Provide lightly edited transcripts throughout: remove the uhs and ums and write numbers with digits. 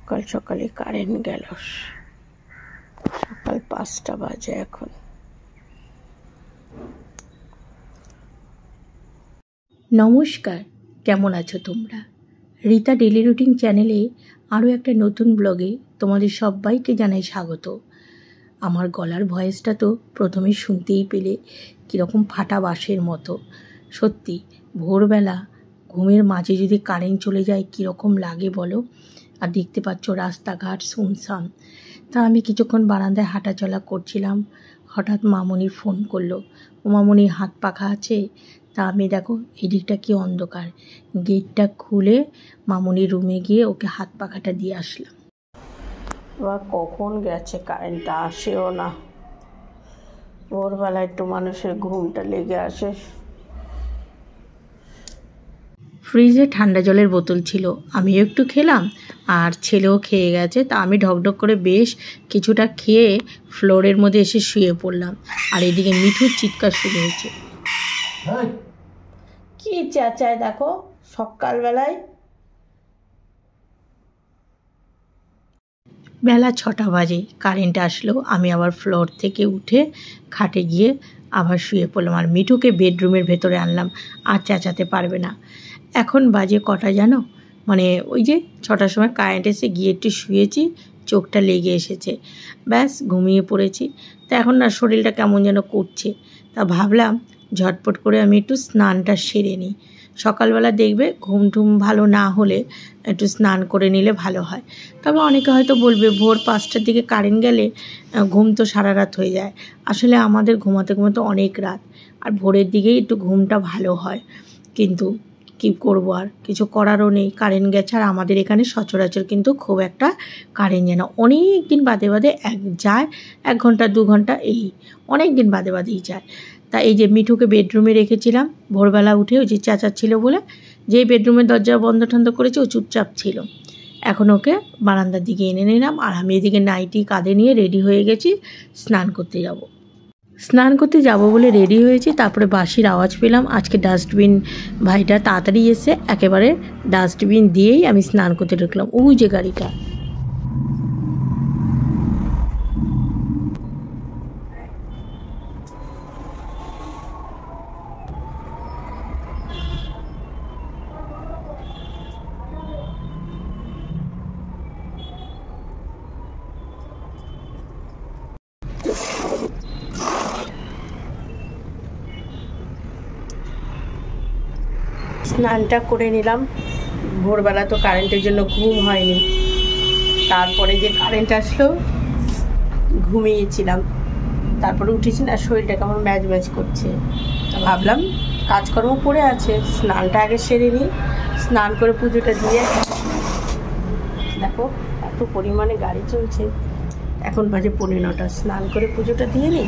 সকাল সকালে কারেন্ট গেল। সকাল 5টা বাজে এখন। নমস্কার, কেমন আছো তোমরা? রীতা ডেলি রুটিন চ্যানেলে আরও একটা নতুন ব্লগে তোমাদের সবাইকে জানাই স্বাগত। আমার গলার ভয়েসটা তো প্রথমে শুনতেই পেলে কীরকম ফাটা বাঁশের মতো। সত্যি ভোরবেলা ঘুমের মাঝে যদি কারেন্ট চলে যায় কীরকম লাগে বলো। আর দেখতে পাচ্ছ রাস্তাঘাট শুনশান। তা আমি কিছুক্ষণ বারান্দায় হাঁটাচলা করছিলাম, হঠাৎ মামনি ফোন করলো। ও মামনি, হাত পাখা আছে? তা আমি দেখো এদিকটা কি অন্ধকার, গেটটা খুলে মামনির রুমে গিয়ে ওকে হাত পাখাটা দিয়ে আসলাম। এবার কখন গেছে কারেন্টটা, আসেও না। ভোরবেলা একটু মানুষের ঘুমটা লেগে আসে। ফ্রিজে ঠান্ডা জলের বোতল ছিল, আমিও একটু খেলাম আর ছেলেও খেয়ে গেছে। তা আমি ঢকঢক করে বেশ কিছুটা খেয়ে ফ্লোরের মধ্যে এসে শুয়ে পড়লাম। আর এদিকে মিঠুর চিৎকার শুরু হয়েছে। কি চেঁচায় দেখো সকালবেলায়। বেলা 6টা বাজে কারেন্ট আসলো। আমি আবার ফ্লোর থেকে উঠে খাটে গিয়ে আবার শুয়ে পড়লাম। আর মিঠুকে বেডরুমের ভেতরে আনলাম, আর চেঁচাতে পারবে না। এখন বাজে কটা জানো? মানে ওই যে 6টার সময় কারেন্ট এসে গিয়ে একটু শুয়েছি, চোখটা লেগে এসেছে, ব্যাস ঘুমিয়ে পড়েছি। তা এখন না শরীরটা কেমন যেন করছে। তা ভাবলাম ঝটপট করে আমি একটু স্নানটা সেরে নিই। সকালবেলা দেখবে ঘুম টুম ভালো না হলে একটু স্নান করে নিলে ভালো হয়। তবে অনেকে হয়তো বলবে ভোর 5টার দিকে কারেন্ট গেলে ঘুম তো সারা রাত হয়ে যায়। আসলে আমাদের ঘুমাতে ঘুমাতে অনেক রাত, আর ভোরের দিকেই একটু ঘুমটা ভালো হয়। কিন্তু কী করবো, আর কিছু করারও নেই। কারেন্ট গেছে, আর আমাদের এখানে সচরাচর কিন্তু খুব একটা কারেন্ট যায় না। অনেক দিন বাদে বাদে যায়, 1 ঘন্টা 2 ঘন্টা, এই অনেক দিন বাদে বাদেই যায়। তা এই যে মিঠুকে বেডরুমে রেখেছিলাম, ভোরবেলা উঠে ওই যে চেঁচাচ্ছিল বলে যেই বেডরুমের দরজা বন্ধ ঠন্ধ করেছে ও চুপচাপ ছিল। এখন ওকে বারান্দার দিকে এনে নিলাম, আর আমি এদিকে নাইটি কাঁধে নিয়ে রেডি হয়ে গেছি স্নান করতে যাব। স্নান করতে যাব বলে রেডি হয়েছি, তারপরে বাঁশির আওয়াজ পেলাম। আজকে ডাস্টবিন ভাইটা তাড়াতাড়ি এসে একেবারে ডাস্টবিন দিয়েই আমি স্নান করতে ঢুকলাম। ওই যে গাড়িটা। স্নানটা করে নিলাম। ভোরবেলা তো কারেন্টের জন্য ঘুম হয়নি। তারপরে যে কারেন্ট আসলো ঘুমিয়েছিলাম, তারপরে উঠেছি না, শরীরটা কেমন ম্যাজ ম্যাজ করছে। তা ভাবলাম কাজকর্ম পড়ে আছে, স্নানটা আগে সেরে নিই। স্নান করে পুজোটা দিয়ে, দেখো এত পরিমাণে গাড়ি চলছে। এখন বাজে 9:15। স্নান করে পুজোটা দিয়ে নিই,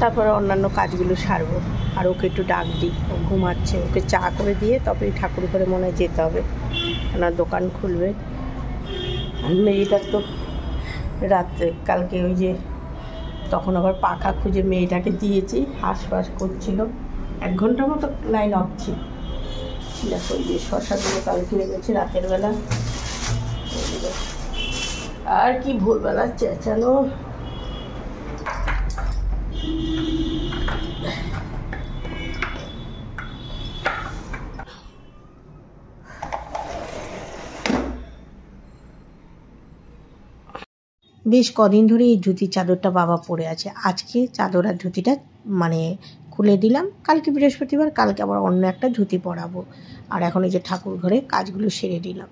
তারপরে অন্যান্য কাজগুলো সারবো। আর ওকে একটু ডাক দিই, ও ঘুমাচ্ছে। ওকে চা করে দিয়ে তবে ঠাকুর ঘরে মনে হয় যেতে হবে, ওনার দোকান খুলবে। মেয়েটার তো রাত্রে কালকে ওই যে তখন আবার পাখা খুঁজে মেয়েটাকে দিয়েছি, হাঁসফাঁস করছিল। 1 ঘন্টা মতো লাইন অফ ছিল। দেখো ওই যে শশাগুলো কালকে এনেছি রাতের বেলা। আর কি ভোরবেলা চেঁচানো। বেশ কদিন ধরে এই ধুতির চাদরটা বাবা পরে আছে। আজকে চাদর আর ধুতিটা মানে খুলে দিলাম। কালকে বৃহস্পতিবার, কালকে আবার অন্য একটা ধুতি পরাবো। আর এখন এই যে ঠাকুর ঘরে কাজগুলো সেরে দিলাম।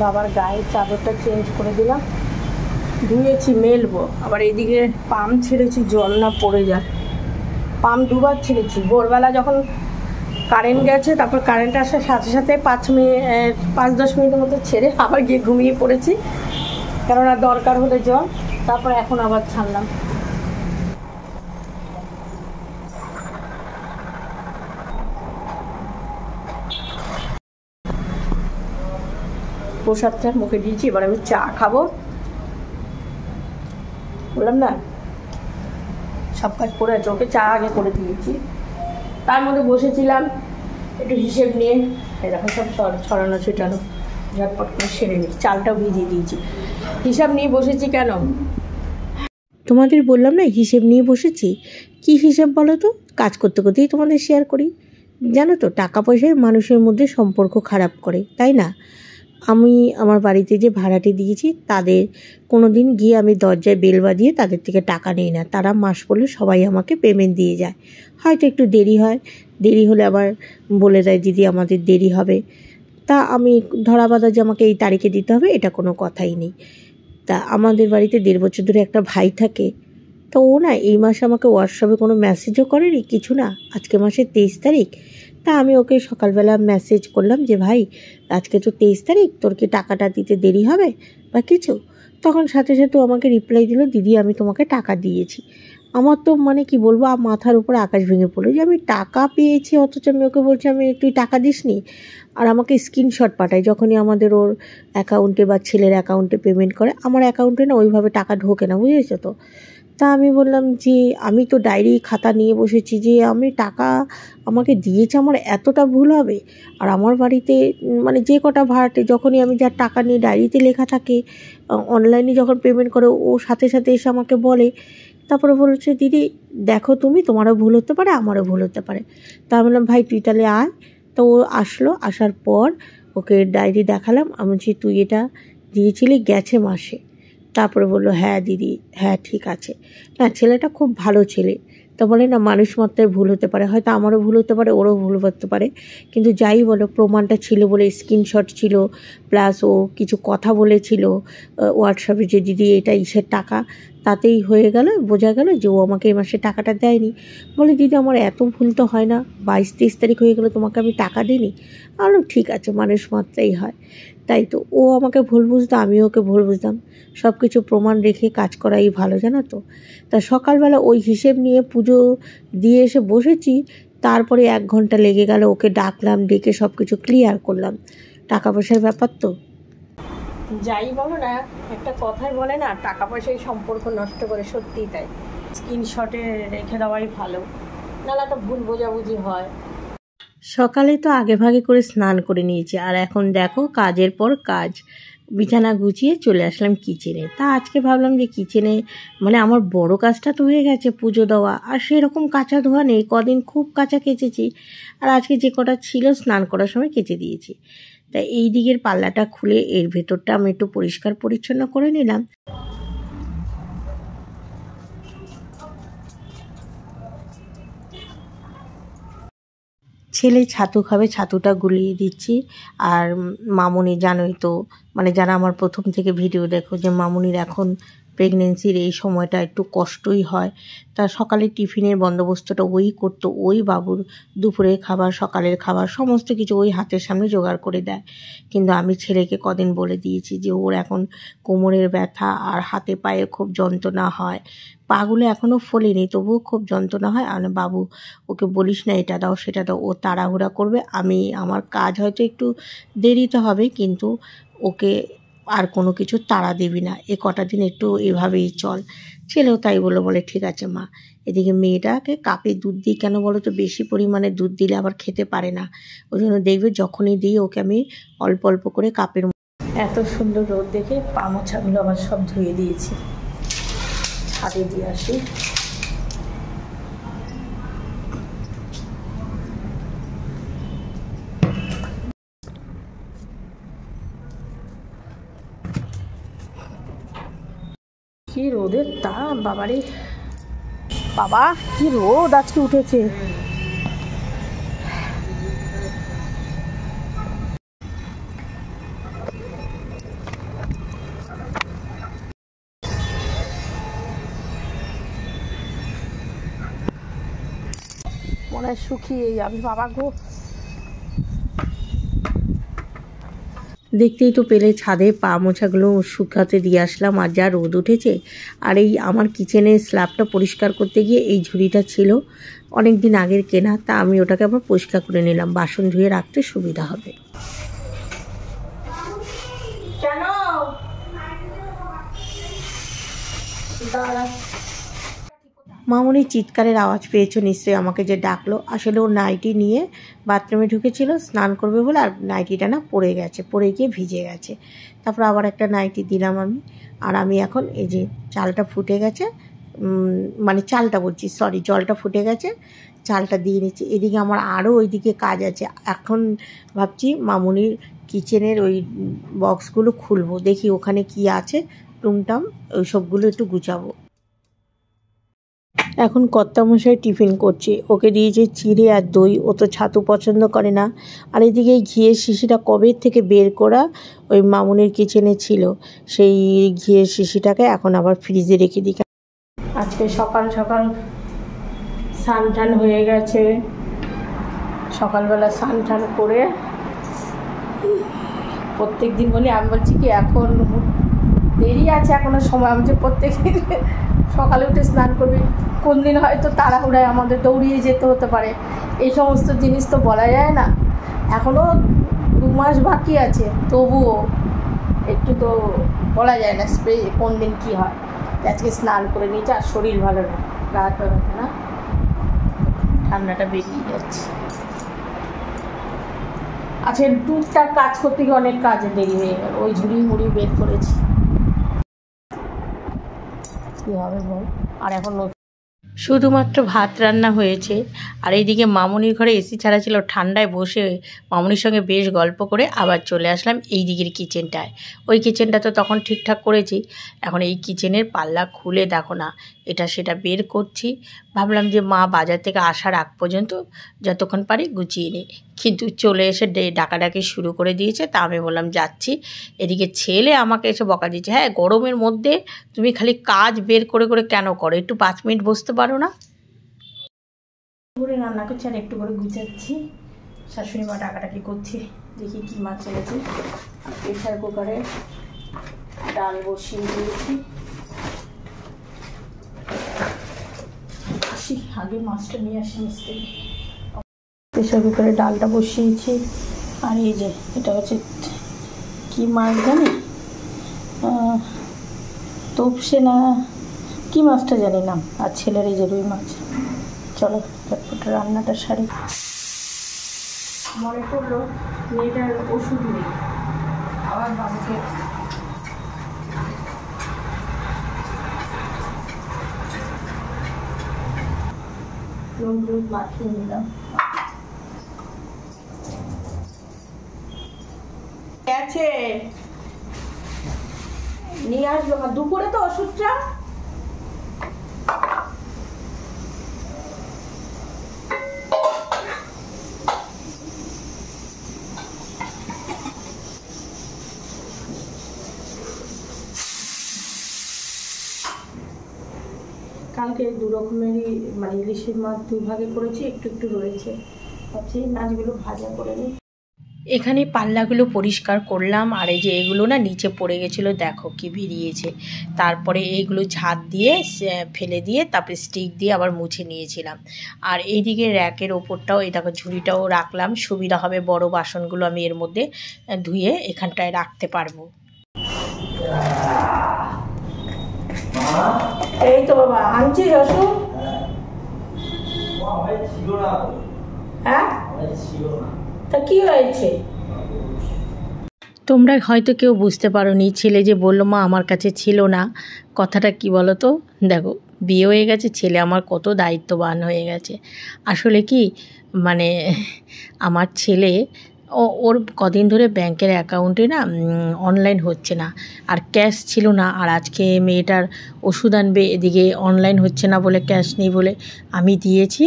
বাবার গায়ের চাদরটা চেঞ্জ করে দিলাম, ধুয়েছি, মেলবো। আবার এদিকে পাম্প ছেড়েছি, জল না পড়ে যায়। পাম্প 2বার ছেড়েছি। ভোরবেলা যখন কারেন্ট গেছে, তারপর কারেন্ট আসার সাথে সাথে 5-10 মিনিটের মতো ছেড়ে আবার গিয়ে ঘুমিয়ে পড়েছি, কেননা দরকার হলে জল। তারপর এখন আবার ছাড়লাম। প্রসাদটা মুখে দিয়েছি, এবার আমি চা খাবো। বললাম না সব কাজ পড়ে আছে, ওকে চা আগে করে দিয়েছি। তার মধ্যে বসেছিলাম একটু হিসেব নিয়ে, এরকম সব ছড়ানো ছিটানো ঝটপট করে সেরে নিই। চালটাও ভিজিয়ে দিয়েছি, হিসাব নিয়ে বসেছি। কেন তোমাদের বললাম না হিসেব নিয়ে বসেছি। কি হিসেব বলো তো? কাজ করতে করতেই তোমাদের শেয়ার করি। জানো তো, টাকা পয়সায় মানুষের মধ্যে সম্পর্ক খারাপ করে, তাই না? আমি আমার বাড়িতে যে ভাড়াটে দিয়েছি তাদের কোনো দিন গিয়ে আমি দরজায় বেল বাজিয়ে তাদের থেকে টাকা নিই না। তারা মাস পড়লে সবাই আমাকে পেমেন্ট দিয়ে যায়। হয়তো একটু দেরি হয়, দেরি হলে আবার বলে দেয় দিদি আমাদের দেরি হবে। তা আমি ধরা বাঁধা যে আমাকে এই তারিখে দিতে হবে, এটা কোনো কথাই নেই। তা আমাদের বাড়িতে 1.5 বছর ধরে একটা ভাই থাকে। তো ও না এই মাসে আমাকে হোয়াটসঅ্যাপে কোনো মেসেজও করেনি, কিছু না। আজকে মাসের 23 তারিখ। তা আমি ওকে সকালবেলা মেসেজ করলাম যে ভাই আজকে তো 23 তারিখ, তোর কি টাকাটা দিতে দেরি হবে বা কিছু? তখন সাথে সাথে ও আমাকে রিপ্লাই দিল, দিদি আমি তোমাকে টাকা দিয়েছি। আমার তো মানে কি বলবো, মাথার উপরে আকাশ ভেঙে পড়লো যে আমি টাকা পেয়েছি, অথচ আমি ওকে বলছি আমি তুই টাকা দিসনি। আর আমাকে স্ক্রিনশট পাঠায় যখনই আমাদের ওর অ্যাকাউন্টে বা ছেলের অ্যাকাউন্টে পেমেন্ট করে। আমার অ্যাকাউন্টে না ওইভাবে টাকা ঢোকে না, বুঝেছো তো। তা আমি বললাম যে আমি তো ডায়েরি খাতা নিয়ে বসেছি, যে আমি টাকা আমাকে দিয়েছে, আমার এতটা ভুল হবে? আর আমার বাড়িতে মানে যে কটা ভাড়াটে যখনই আমি যার টাকা নিয়ে ডায়েরিতে লেখা থাকে, অনলাইনে যখন পেমেন্ট করে ও সাথে সাথে এসে আমাকে বলে। তারপরে বলছে দিদি দেখো তুমি, তোমারও ভুল হতে পারে আমারও ভুল হতে পারে। তা আমি বললাম ভাই তুই তাহলে আয়। তো ও আসলো, আসার পর ওকে ডায়েরি দেখালাম। আমি বলছি তুই এটা দিয়েছিলি গেছে মাসে। তারপরে বললো হ্যাঁ দিদি, হ্যাঁ ঠিক আছে। না ছেলেটা খুব ভালো ছেলে। তো বলে না মানুষ মাত্রায় ভুল হতে পারে, হয়তো আমারও ভুল হতে পারে, ওরও ভুল হতে পারে, কিন্তু যাই বলো প্রমাণটা ছিল বলে, স্ক্রিনশট ছিল, প্লাস ও কিছু কথা বলেছিল হোয়াটসঅ্যাপে যে দিদি এটা ইসের টাকা, তাতেই হয়ে গেল, বোঝা গেল যে ও আমাকে এই মাসে টাকাটা দেয়নি। বলে দিদি আমার এত ভুল তো হয় না, 22-23 তারিখ হয়ে গেলো তোমাকে আমি টাকা দিইনি। আরও ঠিক আছে, মানুষ মাত্রাই হয়। তাই তো ও আমাকে ভুল বুঝতো, আমিও ওকে ভুল বুঝতাম। সব কিছু প্রমাণ রেখে কাজ করাই ভালো, জানো তো। তা সকালবেলা ওই হিসেব নিয়ে পুজো দিয়ে এসে বসেছি। তারপরে 1 ঘন্টা লেগে গেল, ওকে ডাকলাম, ডেকে সব কিছু ক্লিয়ার করলাম। টাকা পয়সার ব্যাপার তো। যাই বলো না, একটা কথাই বলে না, টাকা পয়সায় সম্পর্ক নষ্ট করে, সত্যিই তাই। স্ক্রিনশটে রেখে দেওয়াই ভালো, নাহলে একটা ভুল বোঝাবুঝি হয়। সকালে তো আগে ভাগে করে স্নান করে নিয়েছি, আর এখন দেখো কাজের পর কাজ, বিছানা গুছিয়ে চলে আসলাম কিচেনে। তা আজকে ভাবলাম যে কিচেনে মানে আমার বড় কাজটা তো হয়ে গেছে, পুজো দেওয়া, আর সেরকম কাঁচা ধোয়া নেই। কদিন খুব কাঁচা কেচেছি, আর আজকে যে কটা ছিল স্নান করার সময় কেচে দিয়েছি। তা এই দিকের পাল্লাটা খুলে এর ভেতরটা আমি একটু পরিষ্কার পরিচ্ছন্ন করে নিলাম। ছেলে ছাতু খাবে, ছাতুটা গুলিয়ে দিচ্ছি। আর মামুনি জানোই তো, মানে যারা আমার প্রথম থেকে ভিডিও দেখো, যে মামুনির এখন প্রেগনেন্সির এই সময়টা একটু কষ্টই হয়। তা সকালে টিফিনের বন্দোবস্তটা ওই করতো, ওই বাবুর দুপুরের খাবার, সকালের খাবার, সমস্ত কিছু ওই হাতের সামনে জোগাড় করে দেয়। কিন্তু আমি ছেলেকে কদিন বলে দিয়েছি যে ওর এখন কোমরের ব্যথা আর হাতে পায়ে খুব যন্ত্রণা হয়, পাগুলো এখনও ফোলেনি তবুও খুব যন্ত্রণা হয়। আর বাবু ওকে বলিস না এটা দাও সেটা দাও, ও তাড়াহুড়া করবে। আমি আমার কাজ হয়তো একটু দেরিতে হবে, কিন্তু ওকে আর কোনো কিছু তাড়া দিবি না, এ কটা দিন একটু এভাবেই চল। ছেলেও তাই বলে ঠিক আছে মা। এদিকে মেয়েটাকে কাপে দুধ দিই কেন বলো তো, বেশি পরিমাণে দুধ দিলে আবার খেতে পারে না। ওই জন্য দেখবে যখনই দিই ওকে আমি অল্প অল্প করে কাপের। এত সুন্দর রোদ দেখে পা মোছাগুলো আবার সব ধুয়ে দিয়েছি, ছাদে দিয়ে আসি। কি রোদের তাপ বাবারে, বাবা কি রোদ আজকে উঠেছে। মনে হয় শুকিয়ে যাবে বাবা গো। দেখতেই তো পেলে ছাদে পা মোছাগুলো শুকাতে দিয়ে আসলাম, আর যা রোদ উঠেছে। আর এই আমার কিচেনের স্ল্যাবটা পরিষ্কার করতে গিয়ে এই ঝুড়িটা ছিল অনেক দিন আগের কেনা, তা আমি ওটাকে আবার পরিষ্কার করে নিলাম, বাসন ধুয়ে রাখতে সুবিধা হবে। মামুনি চিৎকারের আওয়াজ পেয়েছো নিশ্চয়ই, আমাকে যে ডাকলো। আসলে ও নাইটি নিয়ে বাথরুমে ঢুকেছিল স্নান করবে বলে, আর নাইটিটা না পড়ে গেছে, পড়ে গিয়ে ভিজে গেছে। তারপর আবার একটা নাইটি দিলাম আমি। আর আমি এখন এই যে চালটা ফুটে গেছে, মানে চালটা বলছি, সরি, জলটা ফুটে গেছে, চালটা দিয়ে নিচ্ছি। এদিকে আমার আরও ওইদিকে কাজ আছে। এখন ভাবছি মামুনির কিচেনের ওই বক্সগুলো খুলবো, দেখি ওখানে কি আছে টুমটাম, ওই সবগুলো একটু গুছাবো। এখন কর্তামশাই টিফিন করছে, ওকে দিয়েছে চিড়ে আর দই, ও তো ছাতু পছন্দ করে না। আর এদিকে ঘিয়ের শিশিটা কবে থেকে বের করা ওই মামুনির কিচেনে ছিল, সেই ঘিয়ের শিশিটাকে এখন আবার ফ্রিজে রেখে দিই। আজকে সকাল সকাল স্নান টান হয়ে গেছে, সকালবেলা স্নান টান করে প্রত্যেক দিন বলি, আমি বলছি কি এখন দেরি আছে, এখনো সময়। আমি যে প্রত্যেক দিন সকালে উঠে স্নান করবি, কোন দিন হয়তো তাড়াহুড়ায় আমাদের দৌড়িয়ে যেতে হতে পারে, এই সমস্ত জিনিস তো বলা যায় না। এখনও 2 মাস বাকি আছে, তবুও একটু তো বলা যায় না কোন দিন কী হয়। আজকে স্নান করে নিয়েছে, আর শরীর ভালো না, গা হাত ব্যথা না, ঠান্ডাটা বেরিয়ে যাচ্ছে। আচ্ছা, টুকটাক কাজ করতে গিয়ে অনেক কাজে দেরি হয়ে গেল, ওই ঝুড়ি মুড়ি বের করেছি, কী হবে বল। আর এখন শুধুমাত্র ভাত রান্না হয়েছে। আর এইদিকে মামুনির ঘরে এসি ছাড়া ছিল, ঠান্ডায় বসে মামুনির সঙ্গে বেশ গল্প করে আবার চলে আসলাম এই দিকের কিচেনটায়। ওই কিচেনটা তো তখন ঠিকঠাক করেছি, এখন এই কিচেনের পাল্লা খুলে দেখো না এটা সেটা বের করছি। ভাবলাম যে মা বাজার থেকে আসার আগ পর্যন্ত যতক্ষণ পারি গুছিয়ে নিই, কিন্তু চলে এসে ডাকাডাকি শুরু করে দিয়েছে। তা আমি বললাম যাচ্ছি। এদিকে ছেলে আমাকে এসে বকা দিচ্ছে, হ্যাঁ গরমের মধ্যে তুমি খালি কাজ বের করে করে কেন করো, একটু 5 মিনিট বসতে পারো না। করে রান্না করছি আর একটু করে গুছাচ্ছি। শাশুড়ি মা ডাকাডাকি করছি, দেখি কী মাছ চলেছে। প্রেশার কুকারে ডাল বসিয়ে দিয়েছি, আসি আগে মাছটা নিয়ে আসি মিস্ত্রি। প্রেশার কুকারে ডালটা বসিয়েছি। আর এই যে এটা হচ্ছে কী মাছ জানি, তোপসে না কী মাছটা জানি না। আর ছেলের এই যে রুই মাছ। চলো চটপট রান্নাটা সারি। মনে পড়লো মেয়েটার ওষুধ নেই, আবার বাবাকে দুধ মাখিয়ে নিলাম। গেছে নিয়ে আসবো দুপুরে তো ওষুধটা। কালকে 2 রকমেরই মানে ইলিশের মাছ 2 ভাগে করেছি, একটু একটু রয়েছে, ভাবছি মাছগুলো ভাজা করে নিই। এখানে পাল্লাগুলো পরিষ্কার করলাম। আর এই যে এগুলো না নিচে পড়ে গেছিলো, দেখো কি বেরিয়েছে। তারপরে এইগুলো ঝাঁট দিয়ে ফেলে দিয়ে তারপরে স্টিক দিয়ে আবার মুছে নিয়েছিলাম। আর এইদিকে র্যাকের ওপরটাও এই দেখো ঝুড়িটাও রাখলাম, সুবিধা হবে, বড় বাসনগুলো আমি এর মধ্যে ধুয়ে এখানটায় রাখতে পারবো। এই তো বাবা আনছি রসুন। হ্যাঁ তা কি হয়েছে? তোমরা হয়তো কেউ বুঝতে পারোনি, ছেলে যে বললো মা আমার কাছে ছিল না, কথাটা কি বলো তো। দেখো বিয়ে হয়ে গেছে, ছেলে আমার কত দায়িত্ববান হয়ে গেছে। আসলে কি মানে আমার ছেলে ওর কদিন ধরে ব্যাংকের অ্যাকাউন্টে না অনলাইন হচ্ছে না, আর ক্যাশ ছিল না। আর আজকে মেয়েটার ওষুধ আনবে, এদিকে অনলাইন হচ্ছে না বলে, ক্যাশ নেই বলে আমি দিয়েছি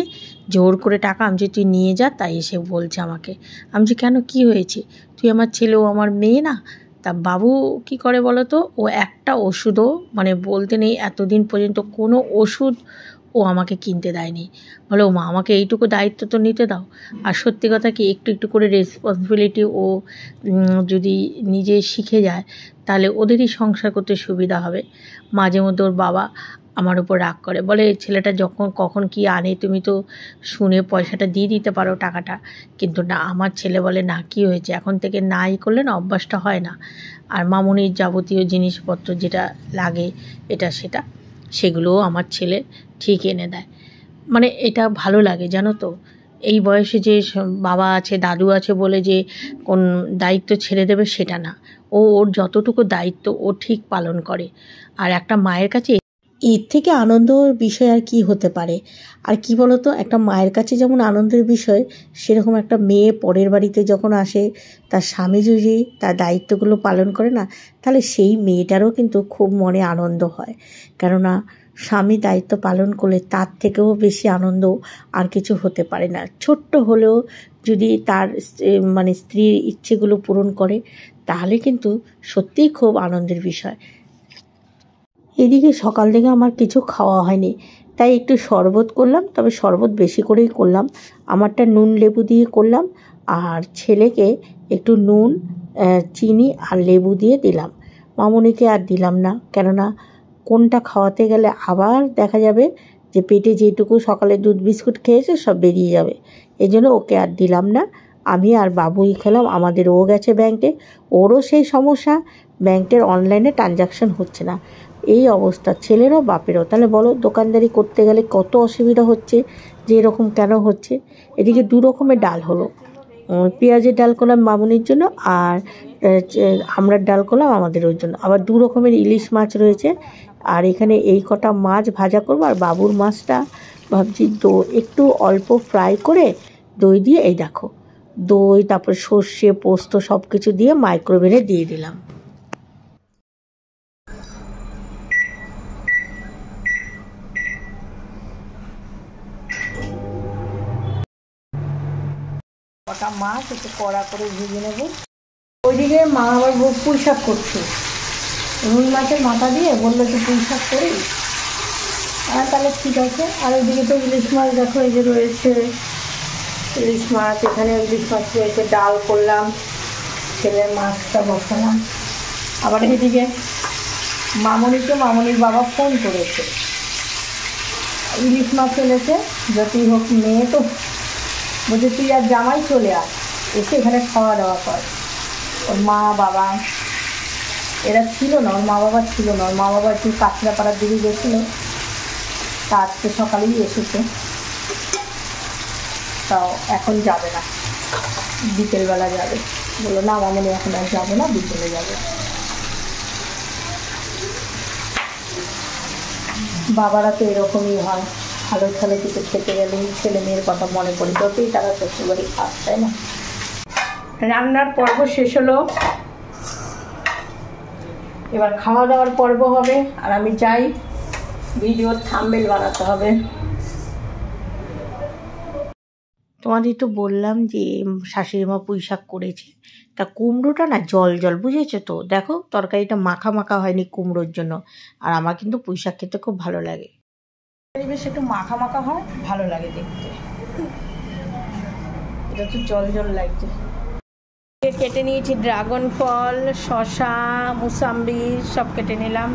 জোর করে টাকা। আমি যে তুই নিয়ে যা, তাই এসে বলছে আমাকে। আমি যে কেন, কি হয়েছে? তুই আমার ছেলে, ও আমার মেয়ে না? তা বাবু কি করে বলো তো, ও একটা ওষুধও মানে বলতে নেই এতদিন পর্যন্ত কোনো ওষুধ ও আমাকে কিনতে দেয়নি। বলে ও মা আমাকে এইটুকু দায়িত্ব তো নিতে দাও। আর সত্যি কথা কি, একটু একটু করে রেসপন্সিবিলিটি ও যদি নিজে শিখে যায় তাহলে ওদেরই সংসার করতে সুবিধা হবে। মাঝে মধ্যে ওর বাবা আমার উপর রাগ করে, বলে ছেলেটা যখন কখন কি আনে তুমি তো শুনে পয়সাটা দিয়ে দিতে পারো, টাকাটা। কিন্তু না, আমার ছেলে বলে না, কি হয়েছে, এখন থেকে নাই করলে না অভ্যাসটা হয় না। আর মামুনির যাবতীয় জিনিসপত্র যেটা লাগে এটা সেটা সেগুলোও আমার ছেলে ঠিক এনে দেয়। মানে এটা ভালো লাগে জানো তো। এই বয়সে যে বাবা আছে দাদু আছে বলে যে কোন দায়িত্ব ছেড়ে দেবে সেটা না, ওর যতটুকু দায়িত্ব ও ঠিক পালন করে। আর একটা মায়ের কাছে এর থেকে আনন্দর বিষয় আর কি হতে পারে। আর কি বলতো, একটা মায়ের কাছে যেমন আনন্দের বিষয়, সেরকম একটা মেয়ে পরের বাড়িতে যখন আসে তার স্বামী যদি তার দায়িত্বগুলো পালন করে না, তাহলে সেই মেয়েটারও কিন্তু খুব মনে আনন্দ হয়। কেননা স্বামী দায়িত্ব পালন করলে তার থেকেও বেশি আনন্দ আর কিছু হতে পারে না। ছোট্ট হলেও যদি তার মানে স্ত্রীর ইচ্ছেগুলো পূরণ করে, তাহলে কিন্তু সত্যিই খুব আনন্দের বিষয়। এদিকে সকাল থেকে আমার কিছু খাওয়া হয়নি, তাই একটু শরবত করলাম, তবে শরবত বেশি করেই করলাম। আমারটা নুন লেবু দিয়ে করলাম, আর ছেলেকে একটু নুন চিনি আর লেবু দিয়ে দিলাম। মামনিকে আর দিলাম না, কেননা কোনটা খাওয়াতে গেলে আবার দেখা যাবে যে পেটে যেটুকু সকালে দুধ বিস্কুট খেয়েছে সব বেরিয়ে যাবে। এই জন্য ওকে আর দিলাম না। আমি আর বাবুই খেলাম। আমাদের ও গেছে ব্যাংকে, ওরও সেই সমস্যা, ব্যাংকের অনলাইনে ট্রানজাকশন হচ্ছে না। এই অবস্থা ছেলেরও বাপেরও। তাহলে বলো, দোকানদারি করতে গেলে কত অসুবিধা হচ্ছে, যে এরকম কেন হচ্ছে। এদিকে 2 রকমের ডাল হলো, পেঁয়াজের ডাল করলাম মামুনির জন্য, আর আমড়ার ডাল করলাম আমাদের ওর জন্য। আবার 2 রকমের ইলিশ মাছ রয়েছে, আর এখানে এই কটা মাছ ভাজা করবো। আর বাবুর মাছটা ভাবছি একটু অল্প ফ্রাই করে দই দিয়ে, এই দেখো দই তারপর সর্ষে পোস্ত সব কিছু দিয়ে মাইক্রোওভেনে দিয়ে দিলাম। কটা মাছ একটু কড়া করে ভেজে নেব। ওইদিকে মা আবার পুঁই শাক করছে, রুই মাছের মাথা দিয়ে বললো একটু পুঁই শাক করি। তাহলে ঠিক আছে। আর ওইদিকে তো ইলিশ মাছ দেখো, এই যে রয়েছে ইলিশ মাছ, এখানে ইলিশ মাছ রয়েছে, ডাল করলাম, ছেলের মাছটা বসালাম। আবার এদিকে মামনির বাবা ফোন করেছে, ইলিশ মাছ এনেছে, যতই হোক মেয়ে তো, বলছে তুই আর জামাই চলে আস, এসে এখানে খাওয়া দাওয়া কর। ওর মা বাবা এরা ছিল না, ওর মা বাবা ছিল না। ওর মা বাবা একটু কাঁচরাপাড়ার দিকে গেছিলো, তা আজকে সকালেই এসেছে, তাও এখন যাবে না, বিকেলবেলা যাবে। বললো না মামনি এখন আর যাবো না, বিকেলে যাবে। বাবারা তো এরকমই হয়, ভালো ভালো কিছু খেতে গেলেই ছেলে মেয়ের কথা মনে পড়ে, যতই তারা শ্বশুরবাড়ি খাস, তাই না। রান্নার পর্ব শেষ হলো, এবার খাওয়া দাওয়ার পর্ব হবে। আর আমি চাই ভিডিওর থাম্বনেল বানাতে হবে। তোমাদের তো বললাম যে শাশুড়ি মা পুঁই শাক করেছে, তা কুমড়োটা না জল জল, বুঝেছো তো। দেখো তরকারিটা মাখা মাখা হয়নি কুমড়োর জন্য। আর আমার কিন্তু পুঁই শাক খেতে খুব ভালো লাগে, বেশ একটু মাখা মাখা হয়, ভালো লাগে দেখতে। এটা তো জল জল লাগছে। কেটে নিয়েছি ড্রাগন ফল, শসা, মুসাম্বি সব কেটে নিলাম।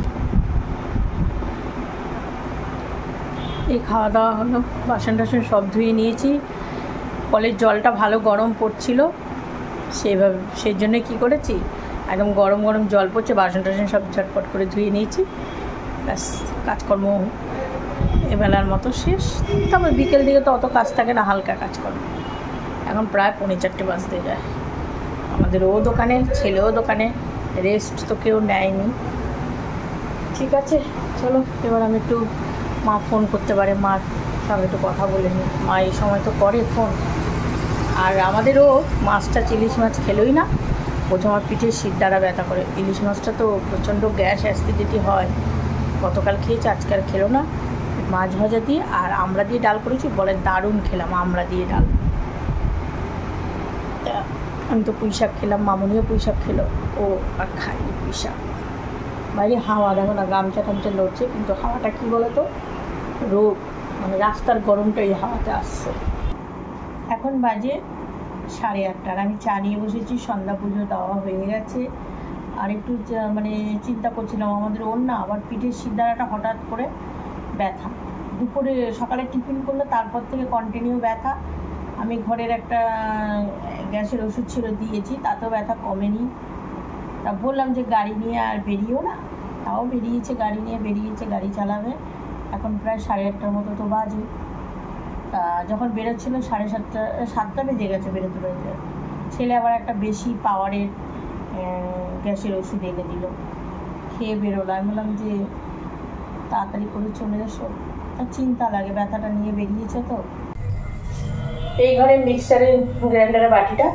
এই খাওয়া দাওয়া হলো, বাসন টাসন সব ধুয়ে নিয়েছি। কলের জলটা ভালো গরম পড়ছিল, সেই জন্য কী করেছি, একদম গরম গরম জল পড়ছে, বাসন টাসন সব ঝটপট করে ধুয়ে নিয়েছি। ব্যাস কাজকর্ম এবেলার মতো শেষ। তারপর বিকেল দিকে তো অত কাজ থাকে না, হালকা কাজকর্ম। এখন প্রায় 3:45 বাজতে যায়। আমাদের ও দোকানে, ছেলেও দোকানে, রেস্ট তো কেউ নেয়নি। ঠিক আছে চলো, এবার আমি একটু, মা ফোন করতে পারে, মার সঙ্গে একটু কথা বলে নিই। মা এই সময় তো করে ফোন। আর আমাদেরও মাছটা, ইলিশ মাছ খেলোই না, প্রথম আমার পিঠের শিরদাঁড়া ব্যথা করে। ইলিশ মাছটা তো প্রচণ্ড গ্যাস অ্যাসিডিটি হয়, গতকাল খেয়েছি, আজকে আর খেলো না। মাছ ভাজা দিয়ে আর আমড়া দিয়ে ডাল করেছি, বলে দারুণ খেলাম আমড়া দিয়ে ডাল। আমি তো পুঁই শাক খেলাম, মামনিও পুঁই শাক খেলো, ও আর খাইনি পুঁই শাক। বাইরে হাওয়া দেখো না, গামছা টামছা লড়ছে, কিন্তু হাওয়াটা কী বলো তো, রোগ, মানে রাস্তার গরমটা এই হাওয়াতে আসছে। এখন বাজে 8:30, আর আমি চা নিয়ে বসেছি, সন্ধ্যা পুজো দেওয়া হয়ে গেছে। আর একটু মানে চিন্তা করছিলাম, আমাদের ওর না আবার পিঠের শিরদাঁড়াটা হঠাৎ করে ব্যথা, দুপুরে সকালে টিফিন করলে তারপর থেকে কন্টিনিউ ব্যথা। আমি ঘরের একটা গ্যাসের ওষুধ ছিল দিয়েছি, তাতেও ব্যথা কমেনি। তা বললাম যে গাড়ি নিয়ে আর বেরিয়েও না, তাও বেরিয়েছে, গাড়ি নিয়ে বেরিয়েছে, গাড়ি চালাবে। এখন প্রায় 8:30টার মতো তো বাজে। যখন বেরোচ্ছিল 7:30 বেজে গেছে বেরোতে বেরোতে। ছেলে আবার একটা বেশি পাওয়ারের গ্যাসের ওষুধ এনে দিল, খেয়ে বেরোলো। আমি বললাম যে তাড়াতাড়ি করে চলে এসো, তার চিন্তা লাগে, ব্যথাটা নিয়ে বেরিয়েছে তো। এই ঘরে মিক্সারের গ্রাইন্ডারের বাটিটা,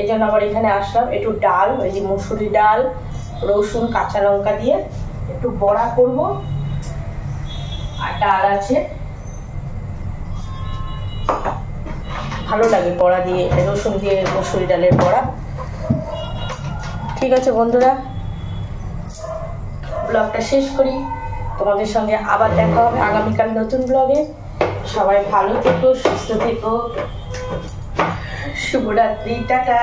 এই জন্য আবার এখানে আসলাম। একটু ডাল, ওই যে মুসুরি ডাল, রসুন, কাঁচা লঙ্কা দিয়ে একটু বড়া করব। আর ডাল আছে, ভালো লাগে বড়া দিয়ে, রসুন দিয়ে মুসুরি ডালের বড়া। ঠিক আছে বন্ধুরা, ব্লগটা শেষ করি। তোমাদের সঙ্গে আবার দেখা হবে আগামীকাল নতুন ব্লগে। সবাই ভালো থেকো, সুস্থ থেকো। শুভরাত্রি, টাটা।